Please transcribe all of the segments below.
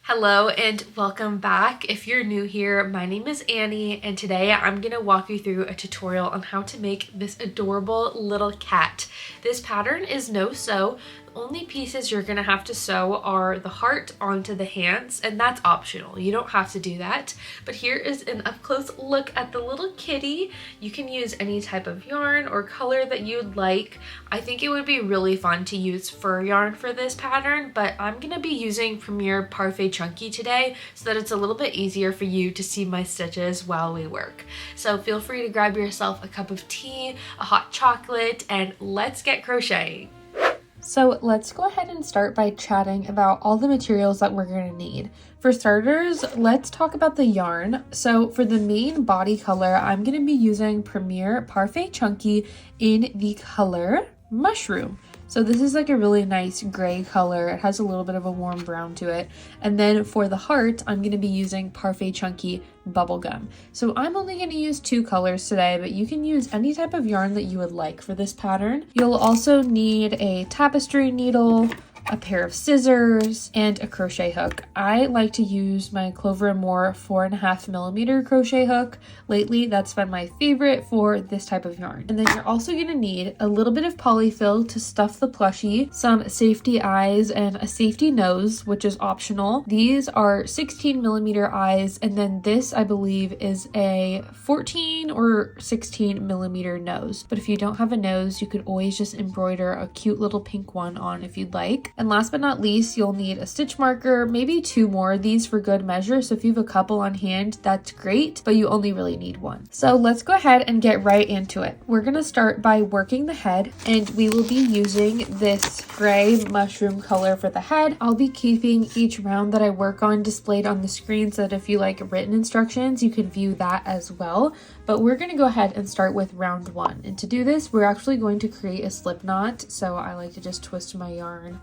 Hello and welcome back. If you're new here, my name is Annie and today I'm going to walk you through a tutorial on how to make this adorable little cat. This pattern is no sew. The only pieces you're going to have to sew are the heart onto the hands, and that's optional. You don't have to do that. But here is an up-close look at the little kitty. You can use any type of yarn or color that you'd like. I think it would be really fun to use fur yarn for this pattern, but I'm going to be using Premier Parfait Chunky today so that it's a little bit easier for you to see my stitches while we work. So feel free to grab yourself a cup of tea, a hot chocolate, and let's get crocheting. So let's go ahead and start by chatting about all the materials that we're going to need. For starters, let's talk about the yarn. So for the main body color, I'm going to be using Premier Parfait Chunky in the color Mushroom. So this is like a really nice gray color. It has a little bit of a warm brown to it. And then for the heart, I'm going to be using Parfait Chunky Bubblegum. So I'm only going to use 2 colors today, but you can use any type of yarn that you would like for this pattern. You'll also need a tapestry needle, a pair of scissors, and a crochet hook. I like to use my Clover & More 4.5mm crochet hook. Lately, that's been my favorite for this type of yarn. And then you're also going to need a little bit of polyfill to stuff the plushie, some safety eyes, and a safety nose, which is optional. These are 16mm eyes, and then this, I believe, is a 14 or 16mm nose. But if you don't have a nose, you could always just embroider a cute little pink one on if you'd like. And last but not least, you'll need a stitch marker, maybe 2 more of these for good measure. So if you have a couple on hand, that's great, but you only really need 1. So let's go ahead and get right into it. We're going to start by working the head, and we will be using this gray mushroom color for the head. I'll be keeping each round that I work on displayed on the screen so that if you like written instructions, you can view that as well. But we're going to go ahead and start with round 1. And to do this, we're actually going to create a slip knot. So I like to just twist my yarn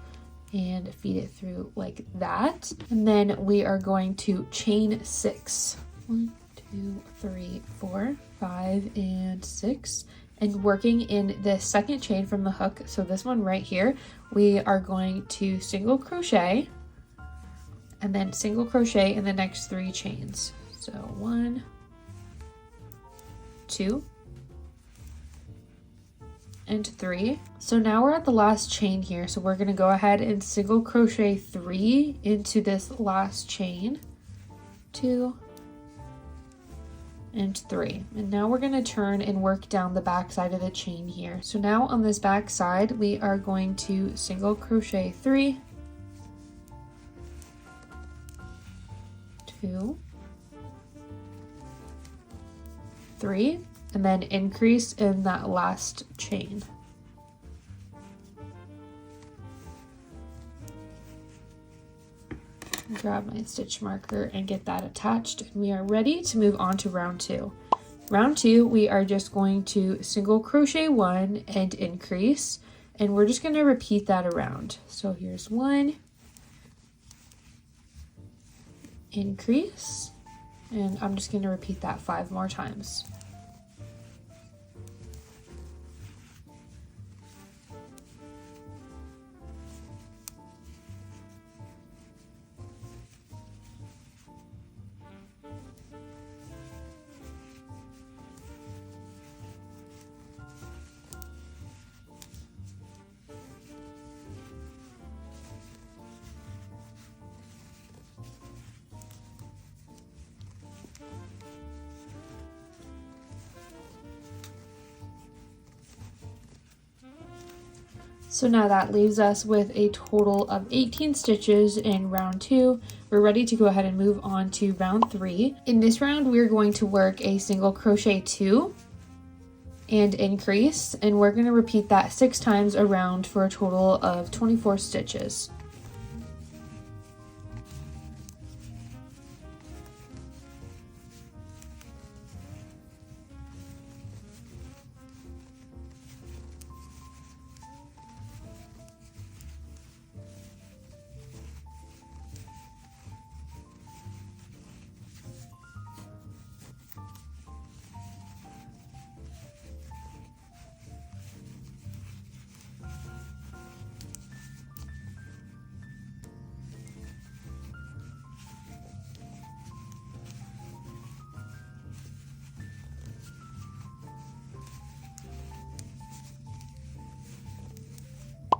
and feed it through like that. And then we are going to chain 6. 1, 2, 3, 4, 5, and 6. And working in the second chain from the hook, so this one right here, we are going to single crochet and then single crochet in the next 3 chains. So 1, 2, and 3. So now we're at the last chain here, so we're going to go ahead and single crochet 3 into this last chain, 2 and 3. And now we're going to turn and work down the back side of the chain here. So now on this back side, we are going to single crochet 3, 2, 3, and then increase in that last chain. Grab my stitch marker and get that attached. And we are ready to move on to round 2. Round 2, we are just going to single crochet 1 and increase, and we're just going to repeat that around. So here's 1, increase, and I'm just going to repeat that 5 more times. So now that leaves us with a total of 18 stitches in round 2. We're ready to go ahead and move on to round 3. In this round, we're going to work a single crochet 2 and increase, and we're going to repeat that 6 times around for a total of 24 stitches.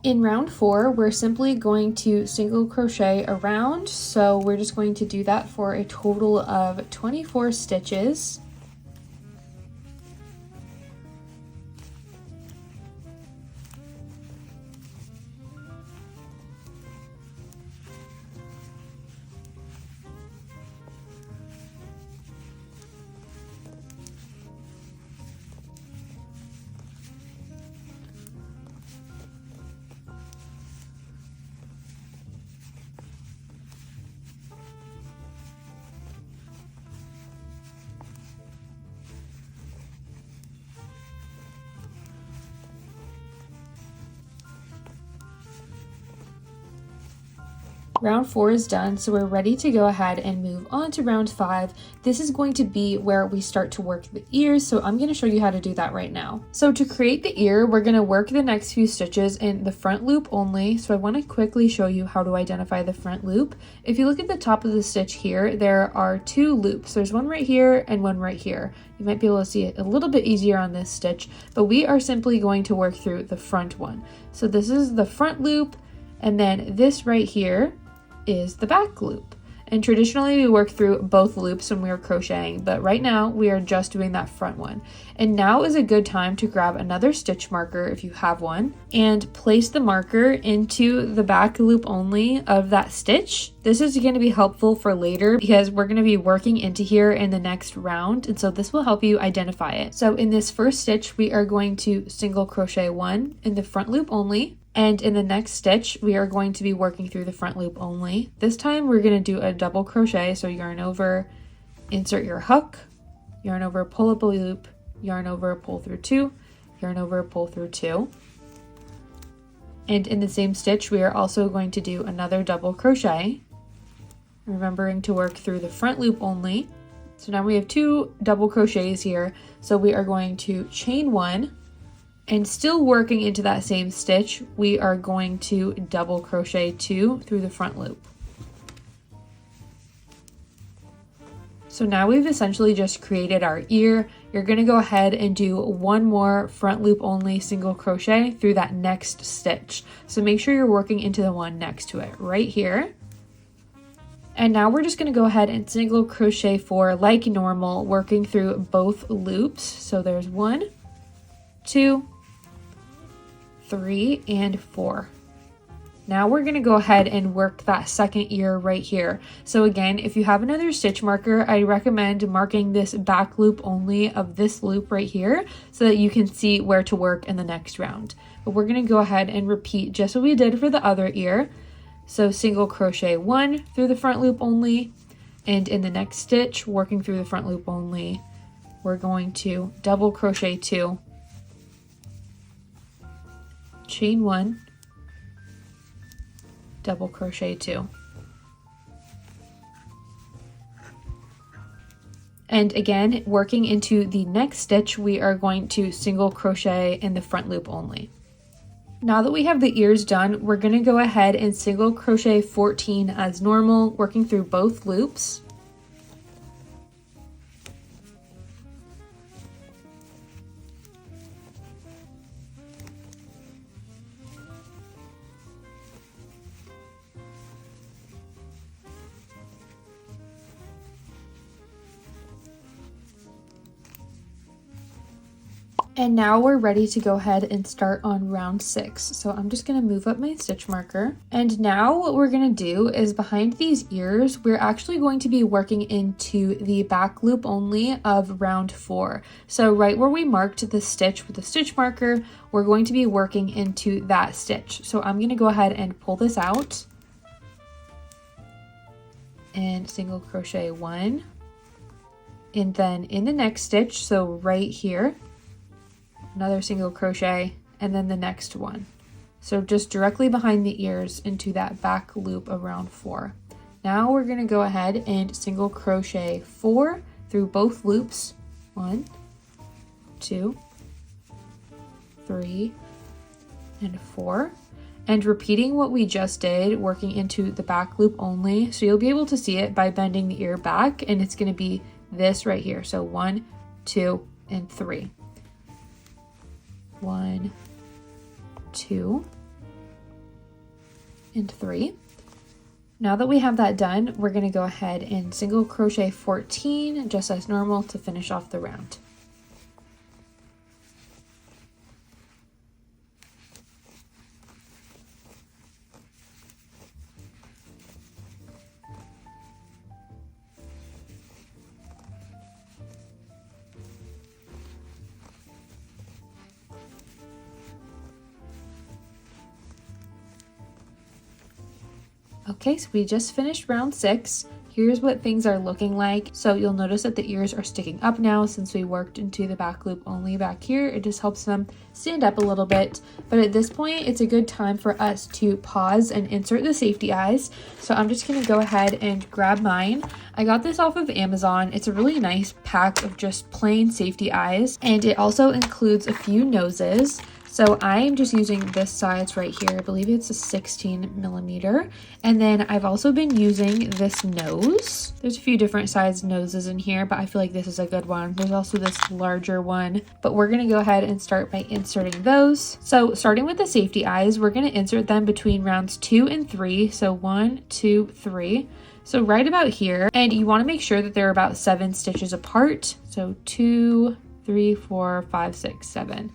In round 4, we're simply going to single crochet around, so we're just going to do that for a total of 24 stitches. Round 4 is done, so we're ready to go ahead and move on to round 5. This is going to be where we start to work the ears, so I'm going to show you how to do that right now. So to create the ear, we're going to work the next few stitches in the front loop only. So I want to quickly show you how to identify the front loop. If you look at the top of the stitch here, there are 2 loops. There's one right here and one right here. You might be able to see it a little bit easier on this stitch, but we are simply going to work through the front one. So this is the front loop, and then this right here is the back loop. And traditionally we work through both loops when we are crocheting, but right now we are just doing that front one. And now is a good time to grab another stitch marker if you have one and place the marker into the back loop only of that stitch. This is going to be helpful for later because we're going to be working into here in the next round, and so this will help you identify it. So in this first stitch we are going to single crochet 1 in the front loop only. And in the next stitch, we are going to be working through the front loop only. This time we're going to do a double crochet. So yarn over, insert your hook, yarn over, pull up a loop, yarn over, pull through 2, yarn over, pull through 2. And in the same stitch, we are also going to do another double crochet, remembering to work through the front loop only. So now we have 2 double crochets here. So we are going to chain 1. And still working into that same stitch, we are going to double crochet 2 through the front loop. So now we've essentially just created our ear. You're going to go ahead and do 1 more front loop only single crochet through that next stitch. So make sure you're working into the one next to it right here. And now we're just going to go ahead and single crochet 4 like normal, working through both loops. So there's 1, 2, 3, and 4. Now we're going to go ahead and work that second ear right here. So again, if you have another stitch marker, I recommend marking this back loop only of this loop right here so that you can see where to work in the next round. But we're going to go ahead and repeat just what we did for the other ear. So single crochet 1 through the front loop only, and in the next stitch, working through the front loop only, we're going to double crochet 2, chain 1, double crochet 2. And again, working into the next stitch, we are going to single crochet in the front loop only. Now that we have the ears done, we're going to go ahead and single crochet 14 as normal, working through both loops. And now we're ready to go ahead and start on round 6. So I'm just going to move up my stitch marker. And now what we're going to do is behind these ears, we're actually going to be working into the back loop only of round 4. So right where we marked the stitch with the stitch marker, we're going to be working into that stitch. So I'm going to go ahead and pull this out and single crochet 1. And then in the next stitch, so right here, another single crochet, and then the next one. So just directly behind the ears into that back loop of round 4. Now we're going to go ahead and single crochet 4 through both loops. 1, 2, 3, and 4. And repeating what we just did, working into the back loop only. So you'll be able to see it by bending the ear back, and it's going to be this right here. So 1, 2, and 3. 1, 2, and 3. Now that we have that done, we're going to go ahead and single crochet 14 just as normal to finish off the round. Okay, so we just finished round 6. Here's what things are looking like. So you'll notice that the ears are sticking up now since we worked into the back loop only back here. It just helps them stand up a little bit. But at this point, it's a good time for us to pause and insert the safety eyes. So I'm just gonna go ahead and grab mine. I got this off of Amazon. It's a really nice pack of just plain safety eyes. And it also includes a few noses. So I am just using this size right here. I believe it's a 16 millimeter. And then I've also been using this nose. There's a few different size noses in here, but I feel like this is a good one. There's also this larger one, but we're gonna go ahead and start by inserting those. So starting with the safety eyes, we're gonna insert them between rounds 2 and 3. So 1, 2, 3. So right about here, and you wanna make sure that they're about 7 stitches apart. So 2, 3, 4, 5, 6, 7.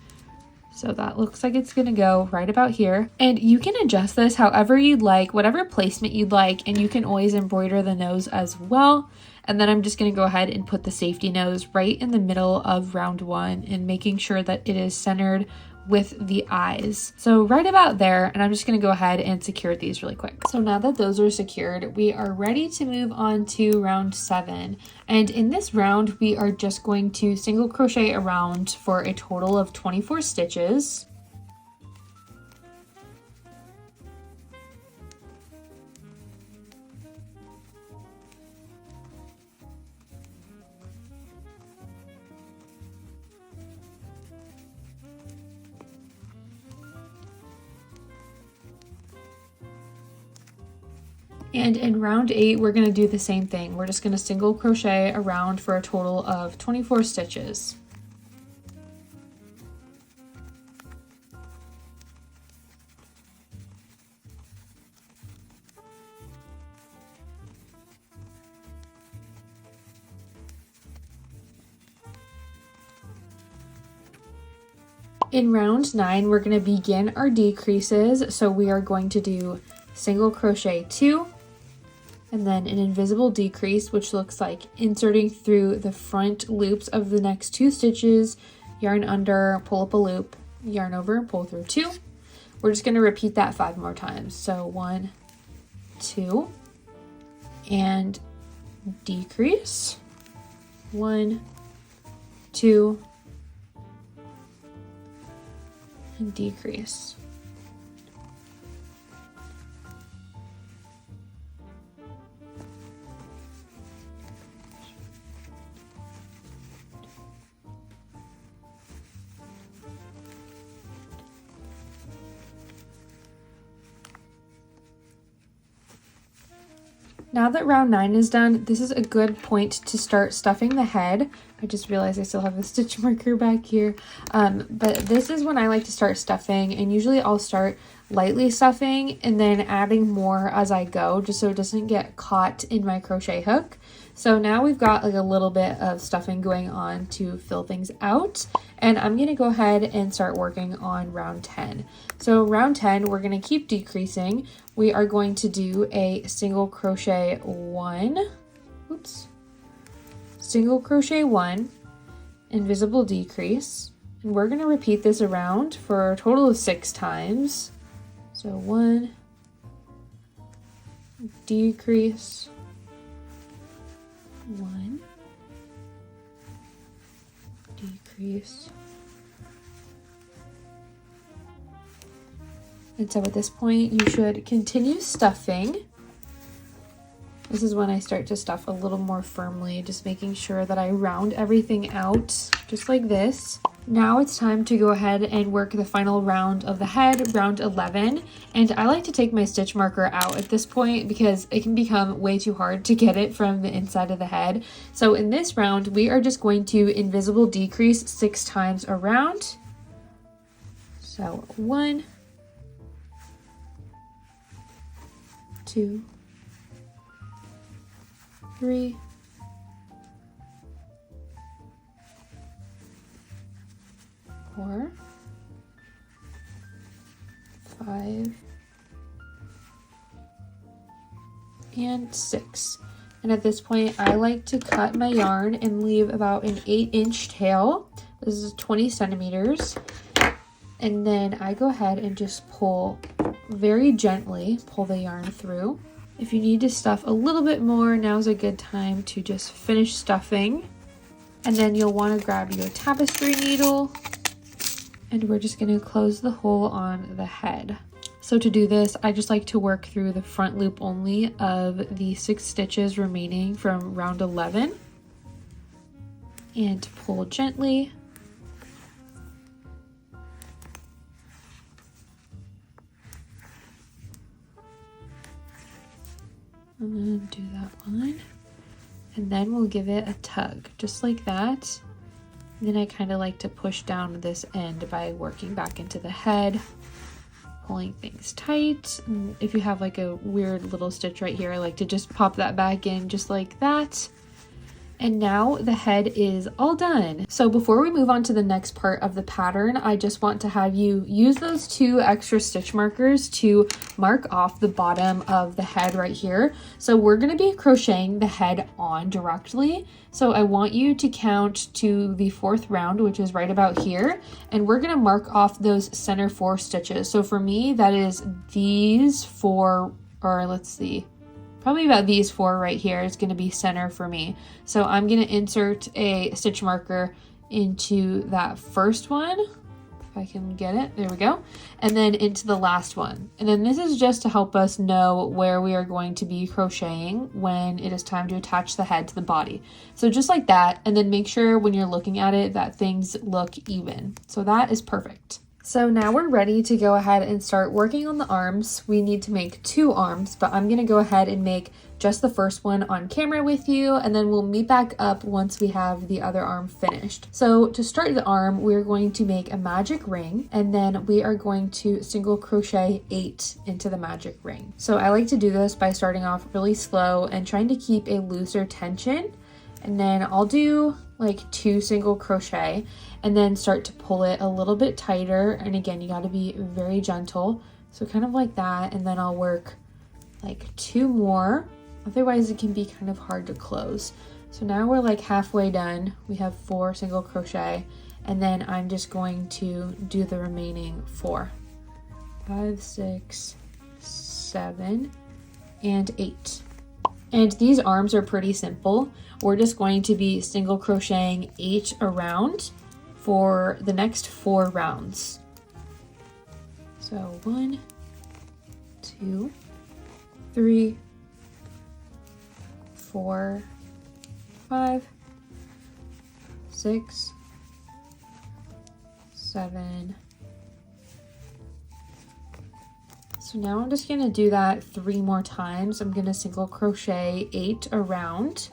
So that looks like it's gonna go right about here. And you can adjust this however you'd like, whatever placement you'd like, and you can always embroider the nose as well. And then I'm just gonna go ahead and put the safety nose right in the middle of round 1 and making sure that it is centered with the eyes. So right about there, and I'm just gonna go ahead and secure these really quick. So now that those are secured, we are ready to move on to round 7. And in this round, we are just going to single crochet around for a total of 24 stitches. And in round 8, we're going to do the same thing. We're just going to single crochet around for a total of 24 stitches. In round 9, we're going to begin our decreases. So we are going to do single crochet 2, and then an invisible decrease, which looks like inserting through the front loops of the next 2 stitches, yarn under, pull up a loop, yarn over, pull through 2. We're just going to repeat that 5 more times. So 1, 2, and decrease, 1, 2, and decrease. Now that round 9 is done, this is a good point to start stuffing the head. I just realized I still have a stitch marker back here. But this is when I like to start stuffing, and usually I'll start lightly stuffing and then adding more as I go, just so it doesn't get caught in my crochet hook. So now we've got like a little bit of stuffing going on to fill things out, and I'm gonna go ahead and start working on round 10. So round 10, we're gonna keep decreasing. We are going to do a single crochet 1, single crochet 1, invisible decrease, and we're gonna repeat this around for a total of 6 times. So 1, decrease, 1, decrease. And so at this point, you should continue stuffing. This is when I start to stuff a little more firmly, just making sure that I round everything out, just like this. Now it's time to go ahead and work the final round of the head, round 11. And I like to take my stitch marker out at this point because it can become way too hard to get it from the inside of the head. So in this round, we are just going to invisible decrease 6 times around. So 1, 2, 3, 4, 5, and 6. And at this point, I like to cut my yarn and leave about an 8-inch tail. This is 20 centimeters. And then I go ahead and just pull very gently, pull the yarn through. If you need to stuff a little bit more, now's a good time to just finish stuffing. And then you'll want to grab your tapestry needle, and we're just going to close the hole on the head. So to do this, I just like to work through the front loop only of the 6 stitches remaining from round 11 and pull gently. And then do that one. And then we'll give it a tug, just like that. And then I kind of like to push down this end by working back into the head, pulling things tight. And if you have like a weird little stitch right here, I like to just pop that back in just like that. And now the head is all done. So before we move on to the next part of the pattern, I just want to have you use those 2 extra stitch markers to mark off the bottom of the head right here. So we're going to be crocheting the head on directly. So I want you to count to the 4th round, which is right about here. And we're going to mark off those center 4 stitches. So for me, that is these 4, or let's see, probably about these 4 right here is going to be center for me. So I'm going to insert a stitch marker into that first one, if I can get it, there we go, and then into the last one. And then this is just to help us know where we are going to be crocheting when it is time to attach the head to the body. So just like that, and then make sure when you're looking at it that things look even. So that is perfect. So now we're ready to go ahead and start working on the arms. We need to make 2 arms, but I'm going to go ahead and make just the first one on camera with you, and then we'll meet back up once we have the other arm finished. So to start the arm, we're going to make a magic ring, and then we are going to single crochet 8 into the magic ring. So I like to do this by starting off really slow and trying to keep a looser tension, and then I'll do like 2 single crochet and then start to pull it a little bit tighter. And again, you got to be very gentle. So kind of like that. And then I'll work like 2 more. Otherwise it can be kind of hard to close. So now we're like halfway done. We have 4 single crochet, and then I'm just going to do the remaining 4. 5, 6, 7, and 8. And these arms are pretty simple. We're just going to be single crocheting 8 around for the next 4 rounds. So 1, 2, 3, 4, 5, 6, 7. So now I'm just going to do that 3 more times. I'm going to single crochet 8 around.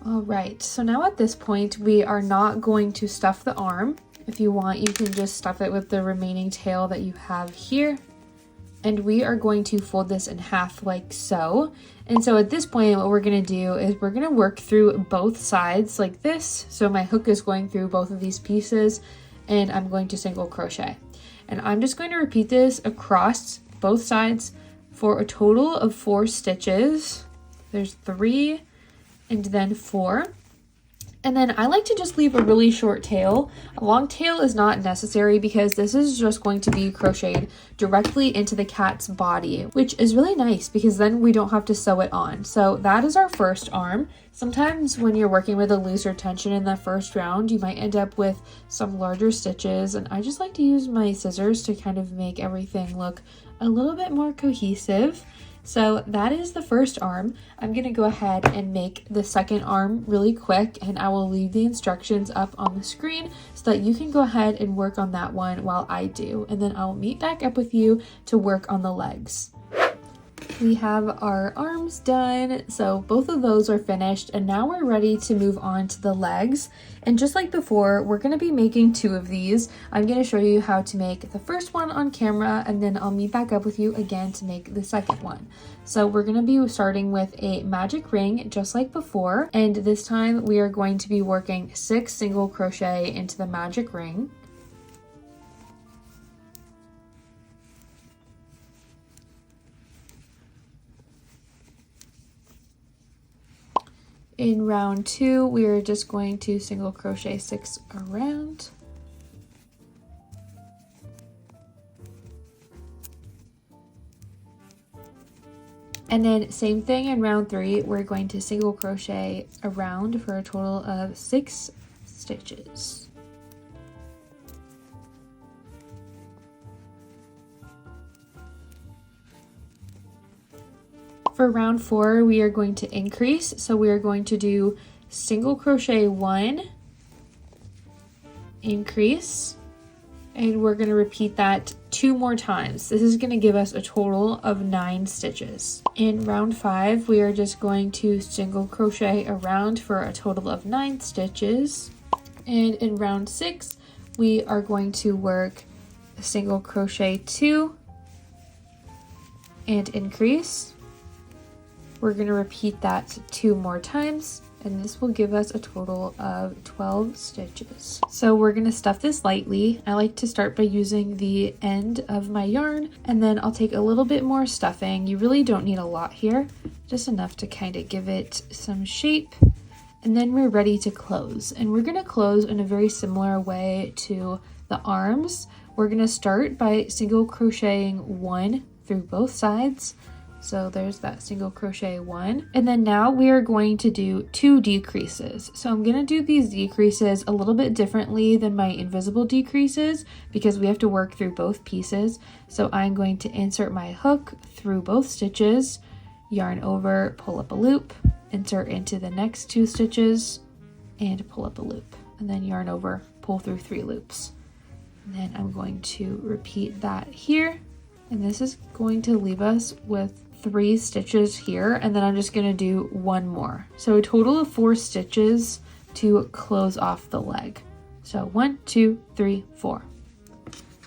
All right, so now at this point, we are not going to stuff the arm. If you want, you can just stuff it with the remaining tail that you have here. And we are going to fold this in half like so. And so at this point, what we're gonna do is we're gonna work through both sides like this. So my hook is going through both of these pieces, and I'm going to single crochet. And I'm just going to repeat this across both sides for a total of 4 stitches. There's 3, and then 4. And then I like to just leave a really short tail. A long tail is not necessary because this is just going to be crocheted directly into the cat's body, which is really nice because then we don't have to sew it on. So that is our first arm. Sometimes when you're working with a looser tension in that first round, you might end up with some larger stitches, and I just like to use my scissors to kind of make everything look a little bit more cohesive. So that is the first arm. I'm gonna go ahead and make the second arm really quick, and I will leave the instructions up on the screen so that you can go ahead and work on that one while I do, and then I'll meet back up with you to work on the legs. We have our arms done, so both of those are finished, and now we're ready to move on to the legs. And just like before, we're going to be making 2 of these. I'm going to show you how to make the first one on camera, and then I'll meet back up with you again to make the second one. So we're going to be starting with a magic ring just like before, and this time we are going to be working 6 single crochet into the magic ring. In round 2, we are just going to single crochet 6 around. And then same thing in round 3, we're going to single crochet around for a total of 6 stitches. For round 4, we are going to increase, so we are going to do single crochet 1, increase, and we're going to repeat that 2 more times. This is going to give us a total of 9 stitches. In round 5, we are just going to single crochet around for a total of 9 stitches. And in round 6, we are going to work a single crochet 2 and increase. We're going to repeat that 2 more times, and this will give us a total of 12 stitches. So we're going to stuff this lightly. I like to start by using the end of my yarn, and then I'll take a little bit more stuffing. You really don't need a lot here, just enough to kind of give it some shape. And then we're ready to close. And we're going to close in a very similar way to the arms. We're going to start by single crocheting 1 through both sides. So there's that single crochet 1. And then now we are going to do 2 decreases. So I'm going to do these decreases a little bit differently than my invisible decreases because we have to work through both pieces. So I'm going to insert my hook through both stitches, yarn over, pull up a loop, insert into the next 2 stitches, and pull up a loop. And then yarn over, pull through 3 loops. And then I'm going to repeat that here. And this is going to leave us with 3 stitches here, and then I'm just going to do 1 more. So a total of 4 stitches to close off the leg. So 1, 2, 3, 4.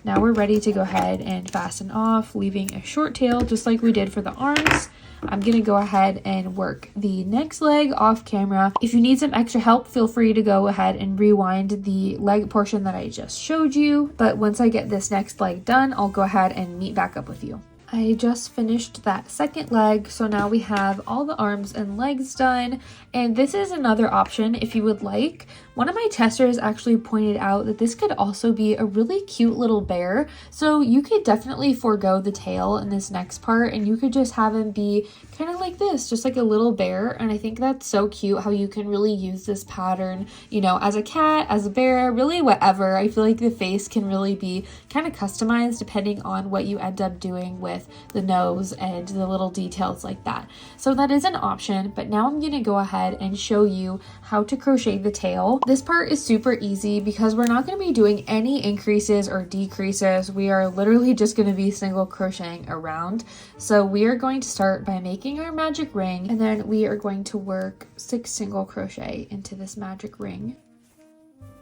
Now we're ready to go ahead and fasten off, leaving a short tail just like we did for the arms. I'm going to go ahead and work the next leg off camera. If you need some extra help, feel free to go ahead and rewind the leg portion that I just showed you. But once I get this next leg done, I'll go ahead and meet back up with you. I just finished that second leg, so now we have all the arms and legs done, and this is another option if you would like. One of my testers actually pointed out that this could also be a really cute little bear, so you could definitely forego the tail in this next part, and you could just have him be kind of like this, just like a little bear. And I think that's so cute how you can really use this pattern, you know, as a cat, as a bear, really whatever. I feel like the face can really be kind of customized depending on what you end up doing with the nose and the little details like that. So that is an option, but now I'm going to go ahead and show you how to crochet the tail. This part is super easy because we're not going to be doing any increases or decreases. We are literally just going to be single crocheting around. So we are going to start by making our magic ring, and then we are going to work 6 single crochet into this magic ring.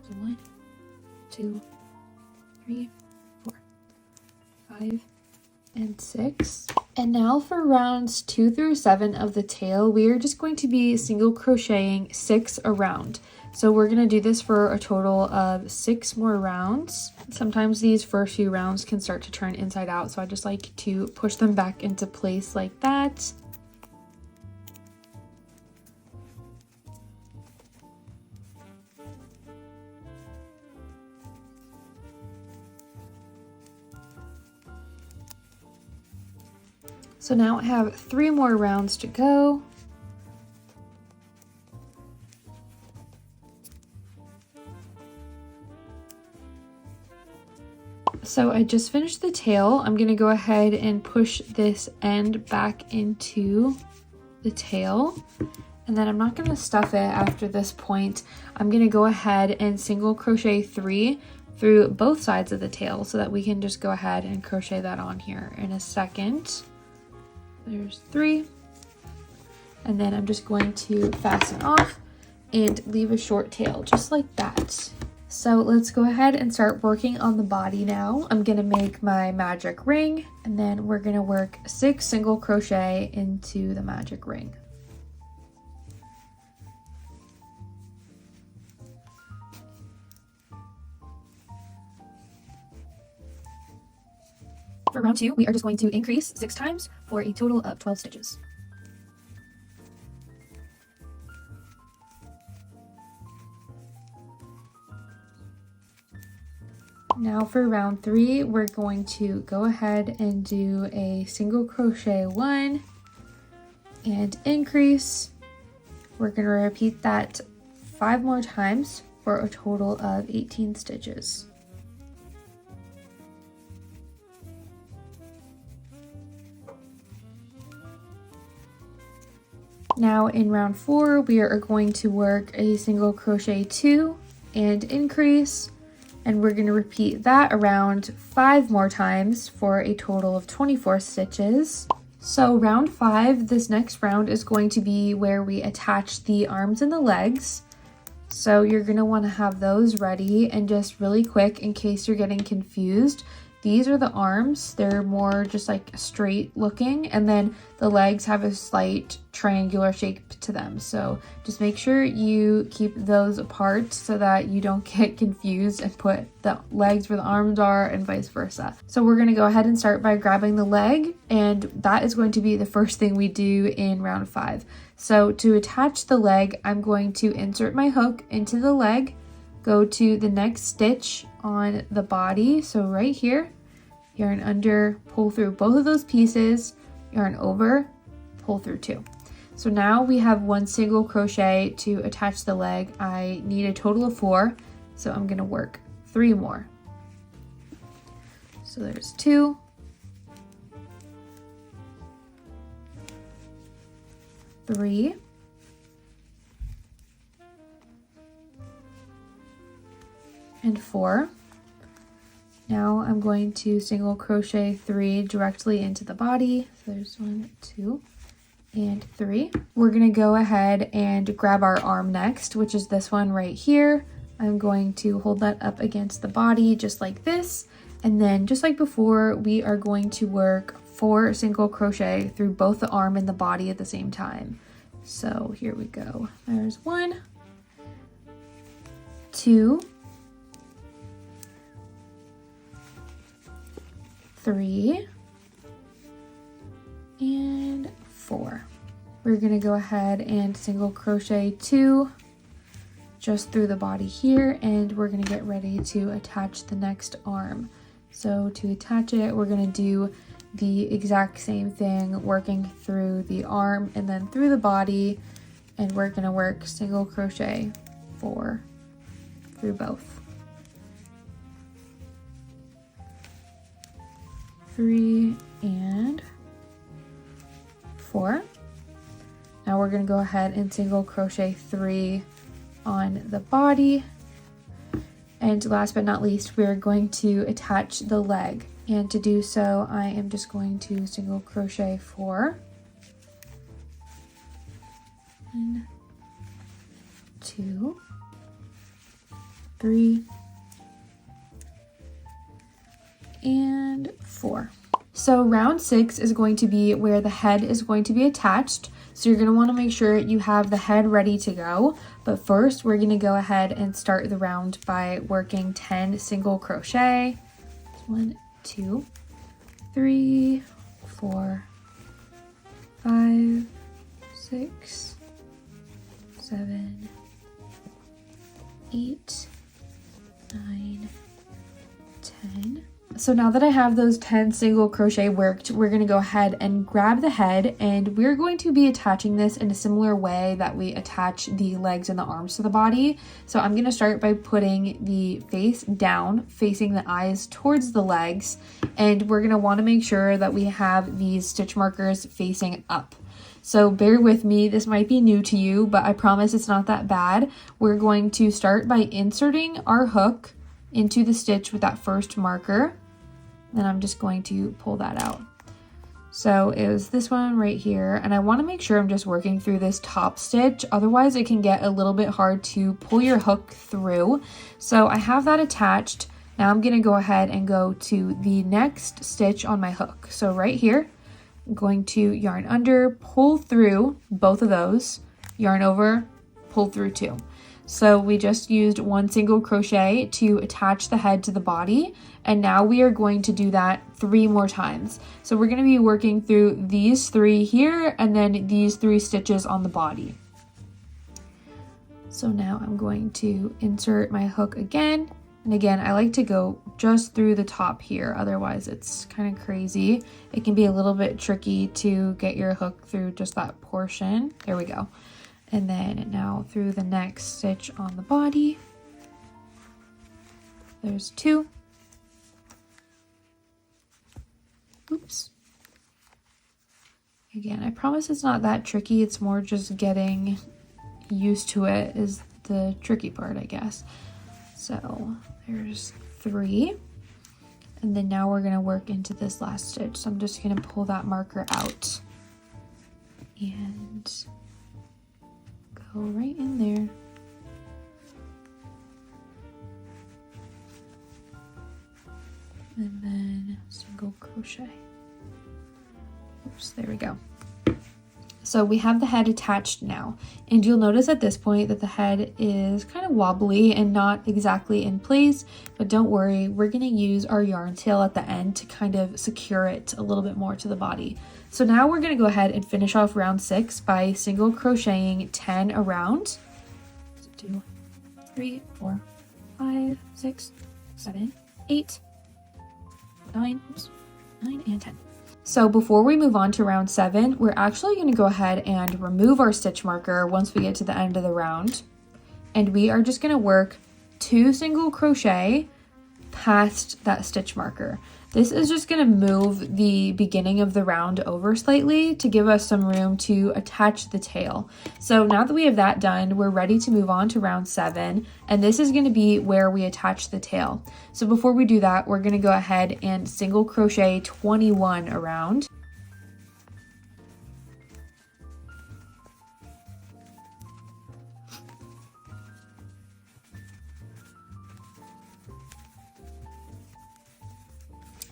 So 1, 2, 3, 4, 5, and 6. And now for rounds 2 through 7 of the tail, we are just going to be single crocheting 6 around. So we're going to do this for a total of 6 more rounds. Sometimes these first few rounds can start to turn inside out, so I just like to push them back into place like that. So now I have 3 more rounds to go. So I just finished the tail. I'm gonna go ahead and push this end back into the tail. And then I'm not gonna stuff it after this point. I'm gonna go ahead and single crochet 3 through both sides of the tail so that we can just go ahead and crochet that on here in a second. There's 3. And then I'm just going to fasten off and leave a short tail just like that. So let's go ahead and start working on the body now. I'm gonna make my magic ring, and then we're gonna work 6 single crochet into the magic ring. For round 2, we are just going to increase 6 times for a total of 12 stitches. Now for round 3, we're going to go ahead and do a single crochet 1 and increase. We're going to repeat that 5 more times for a total of 18 stitches. Now in round 4, we are going to work a single crochet 2 and increase. And we're going to repeat that around 5 more times for a total of 24 stitches. So round 5, this next round is going to be where we attach the arms and the legs. So you're going to want to have those ready, and just really quick in case you're getting confused. These are the arms. They're more just like straight looking, and then the legs have a slight triangular shape to them. So just make sure you keep those apart so that you don't get confused and put the legs where the arms are and vice versa. So we're going to go ahead and start by grabbing the leg, and that is going to be the first thing we do in round 5. So to attach the leg, I'm going to insert my hook into the leg, go to the next stitch on the body, so right here, yarn under, pull through both of those pieces, yarn over, pull through 2. So now we have 1 single crochet to attach the leg. I need a total of 4, so I'm going to work 3 more. So there's 2, 3, and 4. Now I'm going to single crochet 3 directly into the body. So there's 1, 2, and 3. We're going to go ahead and grab our arm next, which is this one right here. I'm going to hold that up against the body just like this. And then just like before, we are going to work 4 single crochet through both the arm and the body at the same time. So here we go. There's 1, 2, 3, and 4. We're going to go ahead and single crochet 2 just through the body here, and we're going to get ready to attach the next arm. So to attach it, we're going to do the exact same thing, working through the arm and then through the body, and we're going to work single crochet 4 through both. 3 and 4. Now we're going to go ahead and single crochet 3 on the body. And last but not least, we're going to attach the leg. And to do so, I am just going to single crochet 4. 1, 2, 3, and 4. So round 6 is going to be where the head is going to be attached. So you're going to want to make sure you have the head ready to go. But first, we're going to go ahead and start the round by working 10 single crochet. 1, 2, 3, 4, 5, 6, 7, 8, 9, 10, So now that I have those 10 single crochet worked, we're going to go ahead and grab the head, and we're going to be attaching this in a similar way that we attach the legs and the arms to the body. So I'm going to start by putting the face down, facing the eyes towards the legs, and we're going to want to make sure that we have these stitch markers facing up. So bear with me, this might be new to you, but I promise it's not that bad. We're going to start by inserting our hook into the stitch with that first marker. Then I'm just going to pull that out. So it was this one right here, and I want to make sure I'm just working through this top stitch, otherwise it can get a little bit hard to pull your hook through. So I have that attached. Now I'm going to go ahead and go to the next stitch on my hook. So right here, I'm going to yarn under, pull through both of those, yarn over, pull through two. So we just used one single crochet to attach the head to the body, and now we are going to do that 3 more times. So we're going to be working through these 3 here and then these 3 stitches on the body. So now I'm going to insert my hook again, and again I like to go just through the top here, otherwise it's kind of crazy. It can be a little bit tricky to get your hook through just that portion. There we go. And then now through the next stitch on the body, there's 2. Oops. Again, I promise it's not that tricky, it's more just getting used to it is the tricky part, I guess. So there's 3. And then now we're gonna work into this last stitch. So I'm just gonna pull that marker out and go right in there. And then single crochet. Oops, there we go. So we have the head attached now, and you'll notice at this point that the head is kind of wobbly and not exactly in place, but don't worry, we're going to use our yarn tail at the end to kind of secure it a little bit more to the body. So now we're going to go ahead and finish off round 6 by single crocheting 10 around. 2, 3, 4, 5, 6, 7, 8, 9, 9 and 10. So before we move on to round 7, we're actually going to go ahead and remove our stitch marker once we get to the end of the round. And we are just going to work 2 single crochet past that stitch marker. This is just going to move the beginning of the round over slightly to give us some room to attach the tail. So now that we have that done, we're ready to move on to round 7, and this is going to be where we attach the tail. So before we do that, we're going to go ahead and single crochet 21 around.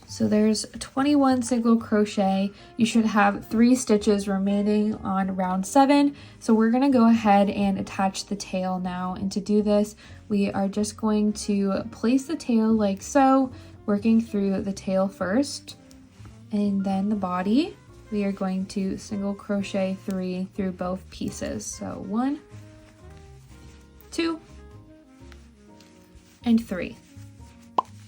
So there's 21 single crochet. You should have 3 stitches remaining on round 7. So we're going to go ahead and attach the tail now. And to do this, we are just going to place the tail like so, working through the tail first, and then the body. We are going to single crochet 3 through both pieces. So 1, 2, and 3.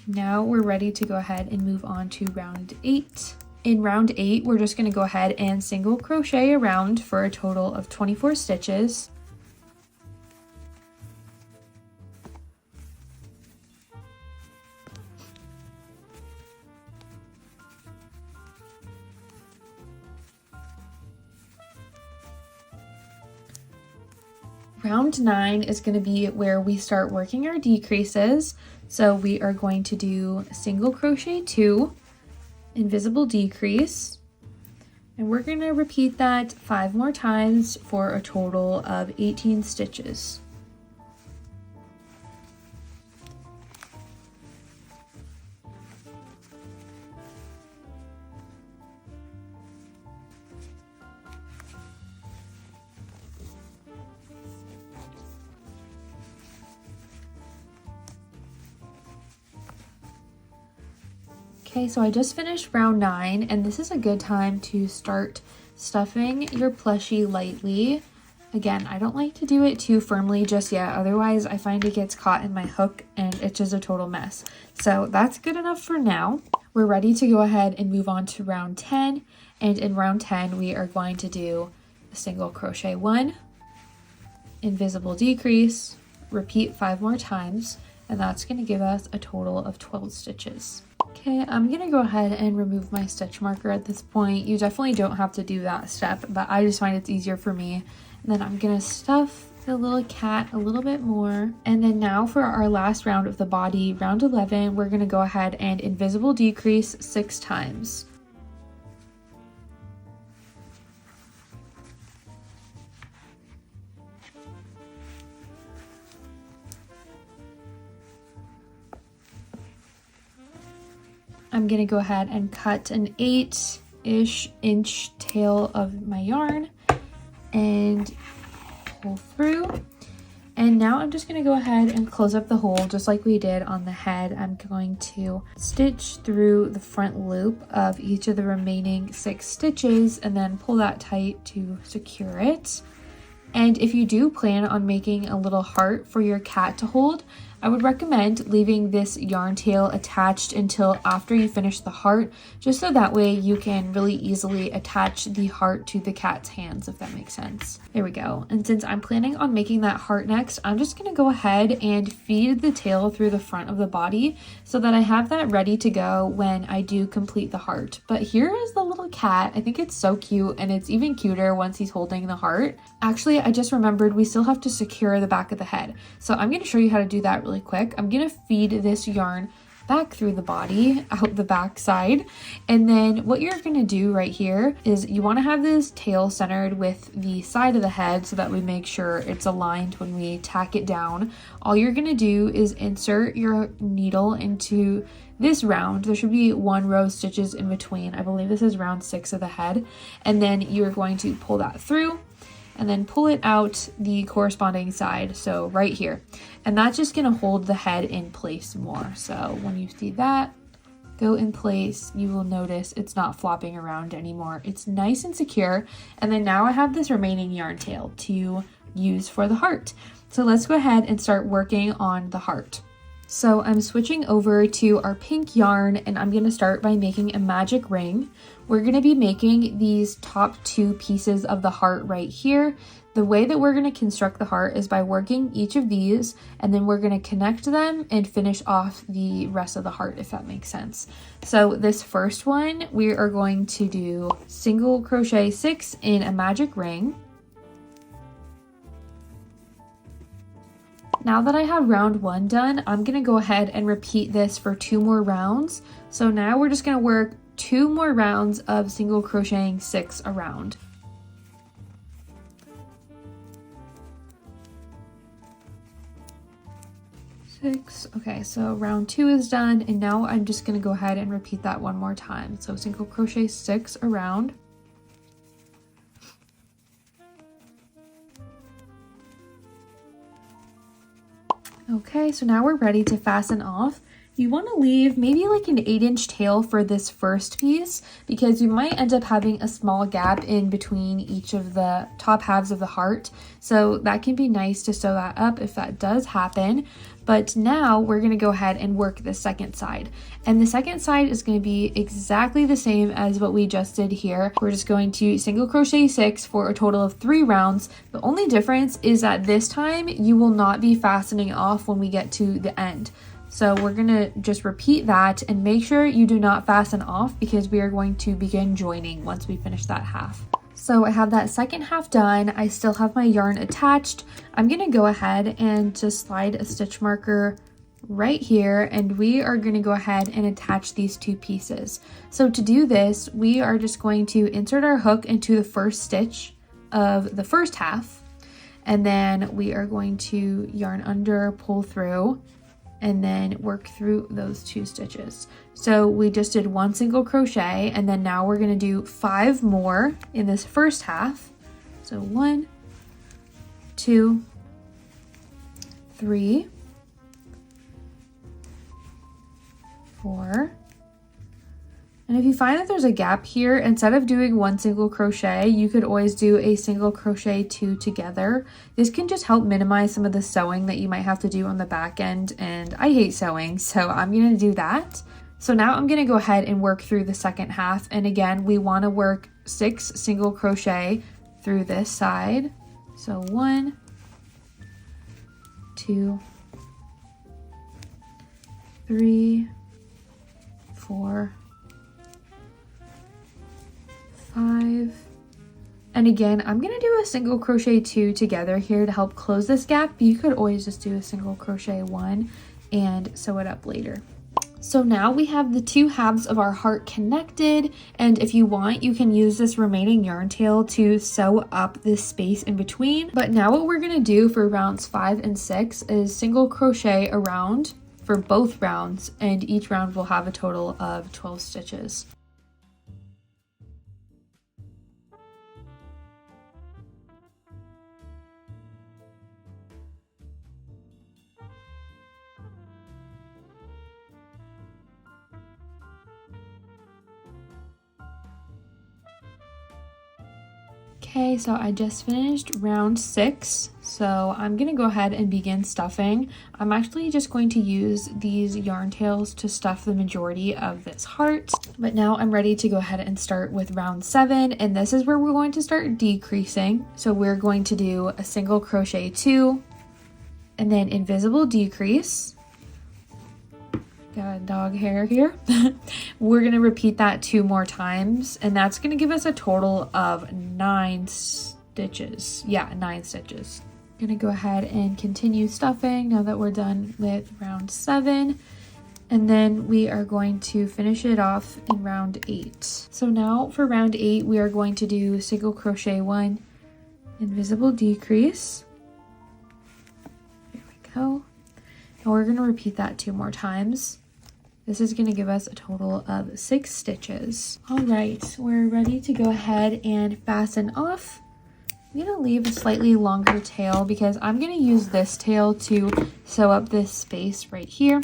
Now we're ready to go ahead and move on to round 8. In round 8, we're just going to go ahead and single crochet around for a total of 24 stitches. Round 9 is going to be where we start working our decreases. So we are going to do single crochet 2, invisible decrease, and we're going to repeat that 5 more times for a total of 18 stitches. Okay, so I just finished round 9, and this is a good time to start stuffing your plushie lightly. Again, I don't like to do it too firmly just yet, otherwise I find it gets caught in my hook and it's just a total mess. So that's good enough for now. We're ready to go ahead and move on to round 10. And in round 10, we are going to do a single crochet 1, invisible decrease, repeat 5 more times, and that's going to give us a total of 12 stitches. Okay, I'm going to go ahead and remove my stitch marker at this point. You definitely don't have to do that step, but I just find it's easier for me. And then I'm going to stuff the little cat a little bit more. And then now for our last round of the body, round 11, we're going to go ahead and invisible decrease 6 times. I'm going to go ahead and cut an 8-ish inch tail of my yarn and pull through. And now I'm just going to go ahead and close up the hole just like we did on the head. I'm going to stitch through the front loop of each of the remaining 6 stitches and then pull that tight to secure it. And if you do plan on making a little heart for your cat to hold, I would recommend leaving this yarn tail attached until after you finish the heart, just so that way you can really easily attach the heart to the cat's hands, if that makes sense. There we go. And since I'm planning on making that heart next, I'm just going to go ahead and feed the tail through the front of the body so that I have that ready to go when I do complete the heart. But here is the little cat. I think it's so cute, and it's even cuter once he's holding the heart. Actually, I just remembered we still have to secure the back of the head. So I'm going to show you how to do that really quick. I'm going to feed this yarn back through the body, out the back side. And then what you're going to do right here is you want to have this tail centered with the side of the head so that we make sure it's aligned when we tack it down. All you're going to do is insert your needle into this round. There should be 1 row of stitches in between. I believe this is round 6 of the head. And then you're going to pull that through and then pull it out the corresponding side, so right here. And that's just gonna hold the head in place more. So when you see that go in place, you will notice it's not flopping around anymore. It's nice and secure. And then now I have this remaining yarn tail to use for the heart. So let's go ahead and start working on the heart. So I'm switching over to our pink yarn, and I'm going to start by making a magic ring. We're going to be making these top 2 pieces of the heart right here. The way that we're going to construct the heart is by working each of these, and then we're going to connect them and finish off the rest of the heart, if that makes sense. So this first one, we are going to do single crochet 6 in a magic ring. Now that I have round 1 done, I'm going to go ahead and repeat this for 2 more rounds. So now we're just going to work 2 more rounds of single crocheting 6 around. Okay, so round 2 is done, and now I'm just going to go ahead and repeat that 1 more time. So single crochet 6 around. Okay, so now we're ready to fasten off. You want to leave maybe like an 8-inch tail for this first piece, because you might end up having a small gap in between each of the top halves of the heart. So that can be nice to sew that up if that does happen. But now we're going to go ahead and work the second side. And the second side is going to be exactly the same as what we just did here. We're just going to single crochet 6 for a total of 3 rounds. The only difference is that this time you will not be fastening off when we get to the end. So we're going to just repeat that and make sure you do not fasten off, because we are going to begin joining once we finish that half. So I have that second half done. I still have my yarn attached. I'm going to go ahead and just slide a stitch marker right here, and we are going to go ahead and attach these 2 pieces. So to do this, we are just going to insert our hook into the first stitch of the first half, and then we are going to yarn under, pull through, and then work through those 2 stitches. So we just did 1 single crochet, and then now we're going to do 5 more in this first half. So 1, 2, 3, 4, And if you find that there's a gap here, instead of doing one single crochet, you could always do a single crochet 2 together. This can just help minimize some of the sewing that you might have to do on the back end, and I hate sewing, so I'm gonna do that. So now I'm gonna go ahead and work through the second half, and again, we wanna work 6 single crochet through this side. So 1, 2, 3, 4, 5, and again I'm gonna do a single crochet 2 together here to help close this gap. You could always just do a single crochet 1 and sew it up later. So now we have the 2 halves of our heart connected, and if you want, you can use this remaining yarn tail to sew up this space in between. But now what we're gonna do for rounds 5 and 6 is single crochet around for both rounds, and each round will have a total of 12 stitches. Okay, so I just finished round 6, so I'm gonna go ahead and begin stuffing. I'm actually just going to use these yarn tails to stuff the majority of this heart, but now I'm ready to go ahead and start with round 7, and this is where we're going to start decreasing. So we're going to do a single crochet 2, and then invisible decrease. Got a dog hair here. We're gonna repeat that 2 more times, and that's gonna give us a total of 9 stitches. Yeah, 9 stitches. Gonna go ahead and continue stuffing now that we're done with round 7, and then we are going to finish it off in round 8. So now for round 8, we are going to do single crochet 1, invisible decrease. There we go. And we're gonna repeat that 2 more times. This is going to give us a total of 6 stitches. All right, we're ready to go ahead and fasten off. I'm going to leave a slightly longer tail because I'm going to use this tail to sew up this space right here.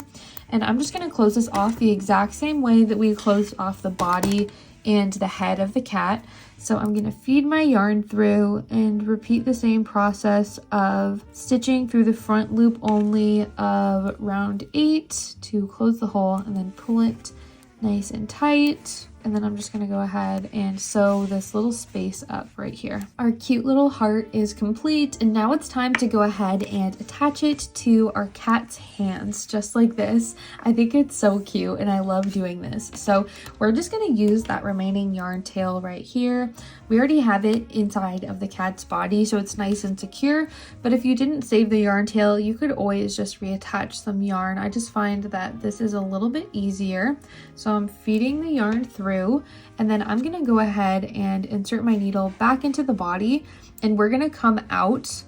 And I'm just going to close this off the exact same way that we closed off the body and the head of the cat. So I'm going to feed my yarn through and repeat the same process of stitching through the front loop only of round 8 to close the hole, and then pull it nice and tight. And then I'm just gonna go ahead and sew this little space up right here. Our cute little heart is complete, and now it's time to go ahead and attach it to our cat's hands, just like this. I think it's so cute and I love doing this. So we're just gonna use that remaining yarn tail right here. We already have it inside of the cat's body, so it's nice and secure, but if you didn't save the yarn tail, you could always just reattach some yarn. I just find that this is a little bit easier. So I'm feeding the yarn through, and then I'm gonna go ahead and insert my needle back into the body, and we're gonna come out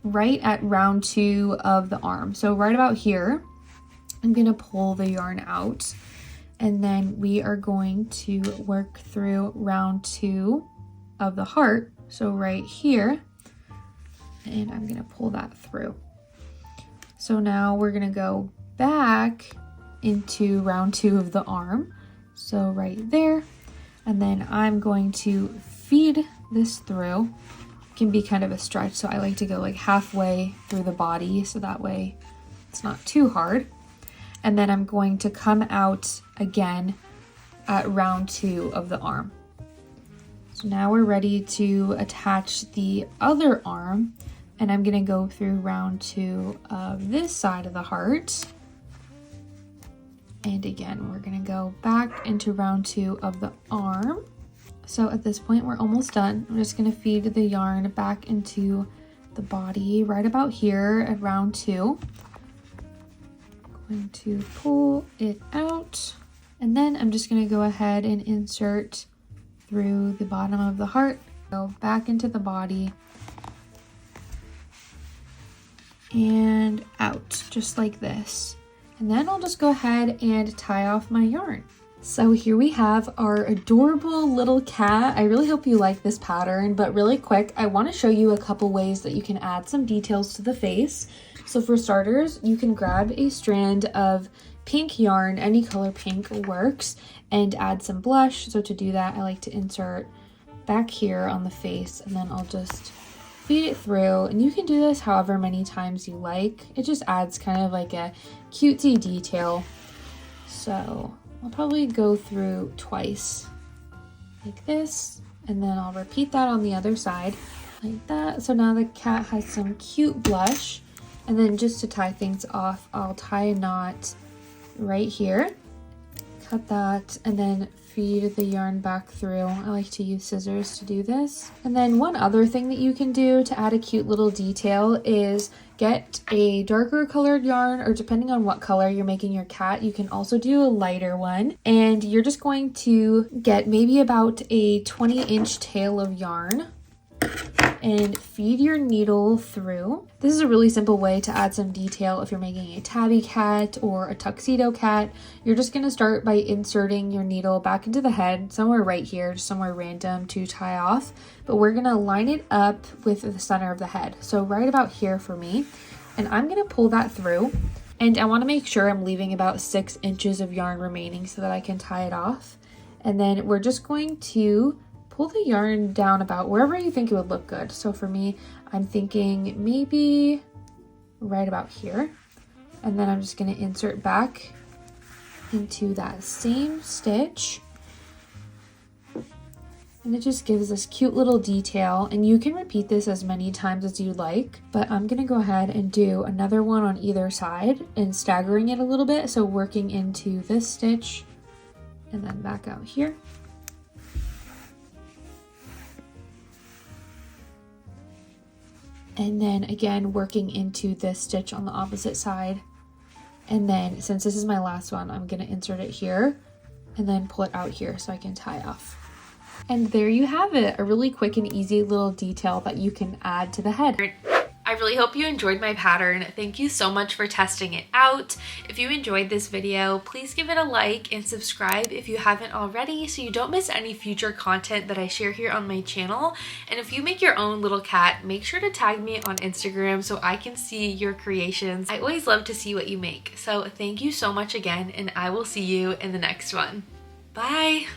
right at round 2 of the arm. So right about here, I'm gonna pull the yarn out, and then we are going to work through round 2 of the heart. So right here, and I'm gonna pull that through. So now we're gonna go back into round 2 of the arm. So right there, and then I'm going to feed this through. It can be kind of a stretch, so I like to go like halfway through the body, so that way it's not too hard. And then I'm going to come out again at round 2 of the arm. So now we're ready to attach the other arm, and I'm gonna go through round 2 of this side of the heart. And again, we're gonna go back into round 2 of the arm. So at this point, we're almost done. I'm just gonna feed the yarn back into the body right about here at round 2. Going to pull it out, and then I'm just gonna go ahead and insert through the bottom of the heart, go back into the body, and out, just like this. And then I'll just go ahead and tie off my yarn. So here we have our adorable little cat. I really hope you like this pattern, but really quick, I want to show you a couple ways that you can add some details to the face. So for starters, you can grab a strand of pink yarn, any color pink works, and add some blush. So to do that, I like to insert back here on the face, and then I'll just feed it through. And you can do this however many times you like. It just adds kind of like a cutesy detail. So I'll probably go through twice like this, and then I'll repeat that on the other side like that. So now the cat has some cute blush. And then just to tie things off, I'll tie a knot right here, cut that, and then feed the yarn back through. I like to use scissors to do this. And then one other thing that you can do to add a cute little detail is get a darker colored yarn, or depending on what color you're making your cat, you can also do a lighter one. And you're just going to get maybe about a 20-inch tail of yarn and feed your needle through. This is a really simple way to add some detail if you're making a tabby cat or a tuxedo cat. You're just going to start by inserting your needle back into the head, somewhere right here, just somewhere random to tie off. But we're going to line it up with the center of the head. So right about here for me. And I'm going to pull that through. And I want to make sure I'm leaving about 6 inches of yarn remaining so that I can tie it off. And then we're just going to pull the yarn down about wherever you think it would look good. So for me, I'm thinking maybe right about here. And then I'm just going to insert back into that same stitch. And it just gives this cute little detail. And you can repeat this as many times as you like, but I'm going to go ahead and do another one on either side and staggering it a little bit. So working into this stitch and then back out here. And then again, working into this stitch on the opposite side. And then since this is my last one, I'm gonna insert it here and then pull it out here so I can tie off. And there you have it, a really quick and easy little detail that you can add to the head. I really hope you enjoyed my pattern. Thank you so much for testing it out. If you enjoyed this video, please give it a like and subscribe if you haven't already so you don't miss any future content that I share here on my channel. And if you make your own little cat, make sure to tag me on Instagram so I can see your creations. I always love to see what you make. So thank you so much again, and I will see you in the next one. Bye!